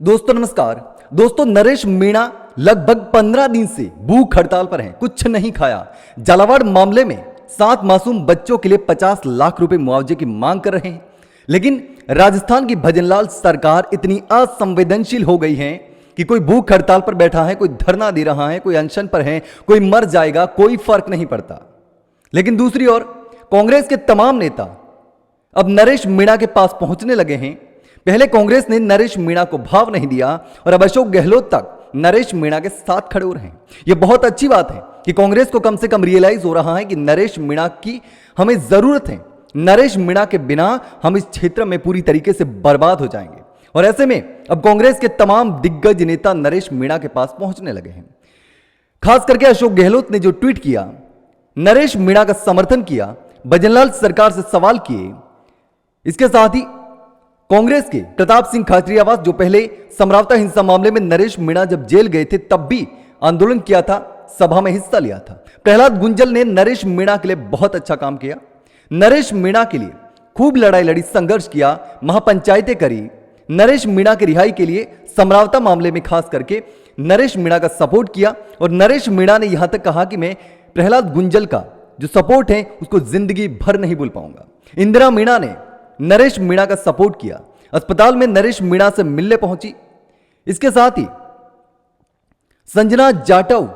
दोस्तों नमस्कार। दोस्तों नरेश मीणा लगभग 15 दिन से भूख हड़ताल पर हैं, कुछ नहीं खाया। झालावाड़ मामले में 7 मासूम बच्चों के लिए 50 लाख रुपए मुआवजे की मांग कर रहे हैं, लेकिन राजस्थान की भजनलाल सरकार इतनी असंवेदनशील हो गई है कि कोई भूख हड़ताल पर बैठा है, कोई धरना दे रहा है, कोई अनशन पर है, कोई मर जाएगा, कोई फर्क नहीं पड़ता। लेकिन दूसरी ओर कांग्रेस के तमाम नेता अब नरेश मीणा के पास पहुंचने लगे हैं। पहले कांग्रेस ने नरेश मीणा को भाव नहीं दिया और अब अशोक गहलोत तक नरेश मीणा के साथ खड़े हो रहे हैं। यह बहुत अच्छी बात है कि कांग्रेस को कम से कम रियलाइज हो रहा है कि नरेश मीणा की हमें जरूरत है। नरेश मीणा के बिना हम इस क्षेत्र में पूरी तरीके से बर्बाद हो जाएंगे और ऐसे में अब कांग्रेस के तमाम दिग्गज नेता नरेश मीणा के पास पहुंचने लगे हैं। खास करके अशोक गहलोत ने जो ट्वीट किया, नरेश मीणा का समर्थन किया, भजनलाल सरकार से सवाल किए। इसके साथ ही कांग्रेस के प्रताप सिंह खाचरियावास, जो पहले समरावता हिंसा मामले में नरेश मीणा जब जेल गए थे तब भी आंदोलन किया था, सभा में हिस्सा लिया था। प्रहलाद गुंजल ने नरेश मीणा के लिए बहुत अच्छा काम किया, नरेश मीणा के लिए खूब लड़ाई लड़ी, संघर्ष किया, महापंचायतें करी। नरेश मीणा की रिहाई के लिए समरावता मामले में खास करके नरेश मीणा का सपोर्ट किया और नरेश मीणा ने यहां तक कहा कि मैं प्रहलाद गुंजल का जो सपोर्ट है उसको जिंदगी भर नहीं भूल पाऊंगा। इंदिरा मीणा ने नरेश मीणा का सपोर्ट किया, अस्पताल में नरेश मीणा से मिलने पहुंची। इसके साथ ही संजना जाटव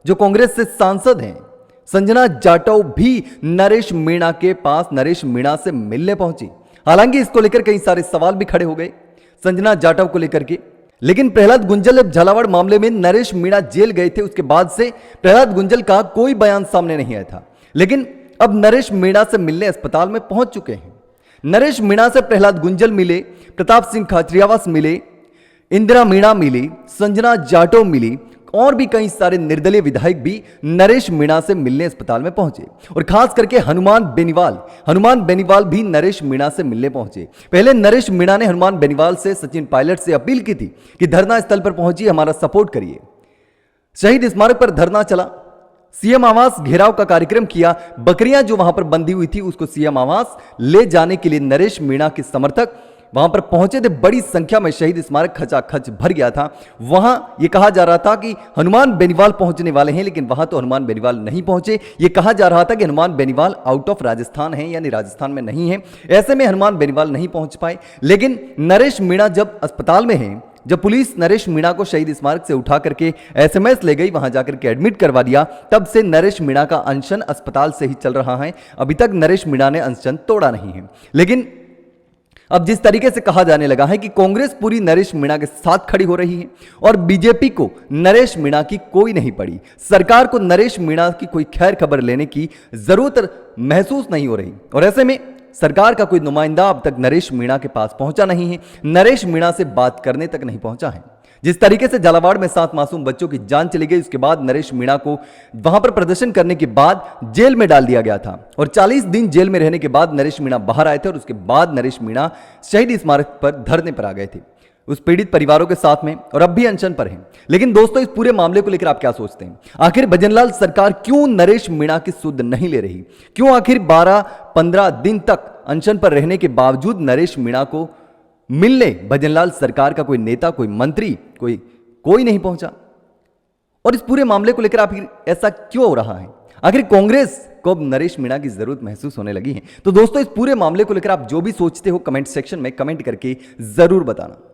जो कांग्रेस से सांसद हैं, संजना जाटव भी नरेश मीणा के पास नरेश मीणा से मिलने पहुंची। हालांकि इसको लेकर कई सारे सवाल भी खड़े हो गए संजना जाटव को लेकर के, लेकिन प्रहलाद गुंजल जब झालावाड़ मामले में नरेश मीणा जेल गए थे उसके बाद से प्रहलाद गुंजल का कोई बयान सामने नहीं आया था। लेकिन अब नरेश मीणा से मिलने अस्पताल में पहुंच चुके हैं। नरेश मीणा से प्रहलाद गुंजल मिले, प्रताप सिंह खाचरियावास मिले, इंदिरा मीणा मिली, संजना जाटव मिली और भी कई सारे निर्दलीय विधायक भी नरेश मीणा से मिलने अस्पताल में पहुंचे। और खास करके हनुमान बेनीवाल भी नरेश मीणा से मिलने पहुंचे। पहले नरेश मीणा ने हनुमान बेनीवाल से, सचिन पायलट से अपील की थी कि धरना स्थल पर पहुंचिए, हमारा सपोर्ट करिए। शहीद स्मारक पर धरना चला, सीएम आवास घेराव का कार्यक्रम किया, बकरियां जो वहां पर बंधी हुई थी उसको सीएम आवास ले जाने के लिए नरेश मीणा के समर्थक वहां पर पहुंचे थे। बड़ी संख्या में शहीद स्मारक खचाखच भर गया था। वहां यह कहा जा रहा था कि हनुमान बेनीवाल पहुंचने वाले हैं, लेकिन वहां तो हनुमान बेनीवाल नहीं पहुंचे। यह कहा जा रहा था कि हनुमान बेनीवाल आउट ऑफ राजस्थान है, यानी राजस्थान में नहीं है, ऐसे में हनुमान बेनीवाल नहीं पहुंच पाए। लेकिन नरेश मीणा जब अस्पताल में है, जब पुलिस नरेश मीणा को शहीद स्मारक से उठा करके एसएमएस ले गई, वहां जाकर के एडमिट करवा दिया, तब से नरेश मीणा का अनशन अस्पताल से ही चल रहा है। अभी तक नरेश मीणा ने अनशन तोड़ा नहीं है। लेकिन अब जिस तरीके से कहा जाने लगा है कि कांग्रेस पूरी नरेश मीणा के साथ खड़ी हो रही है और बीजेपी को नरेश मीणा की कोई नहीं पड़ी, सरकार को नरेश मीणा की कोई खैर खबर लेने की जरूरत महसूस नहीं हो रही और ऐसे में सरकार का कोई नुमाइंदा अब तक नरेश मीणा के पास पहुंचा नहीं है, नरेश मीणा से बात करने तक नहीं पहुंचा है। जिस तरीके से झालावाड़ में 7 मासूम बच्चों की जान चली गई, उसके बाद नरेश मीणा को वहां पर प्रदर्शन करने के बाद जेल में डाल दिया गया था और 40 दिन जेल में रहने के बाद नरेश मीणा बाहर आए थे और उसके बाद नरेश मीणा शहीद स्मारक पर धरने पर आ गए थे उस पीड़ित परिवारों के साथ में और अब भी अनशन पर हैं। लेकिन दोस्तों इस पूरे मामले को लेकर आप क्या सोचते हैं? आखिर भजनलाल सरकार क्यों नरेश मीणा की सुध नहीं ले रही? क्यों आखिर 12-15 दिन तक अनशन पर रहने के बावजूद नरेश मीणा को मिलने भजनलाल सरकार का कोई नेता, कोई मंत्री, कोई नहीं पहुंचा? और इस पूरे मामले को लेकर आखिर ऐसा क्यों हो रहा है? आखिर कांग्रेस को अब नरेश मीणा की जरूरत महसूस होने लगी है? तो दोस्तों इस पूरे मामले को लेकर आप जो भी सोचते हो कमेंट सेक्शन में कमेंट करके जरूर बताना।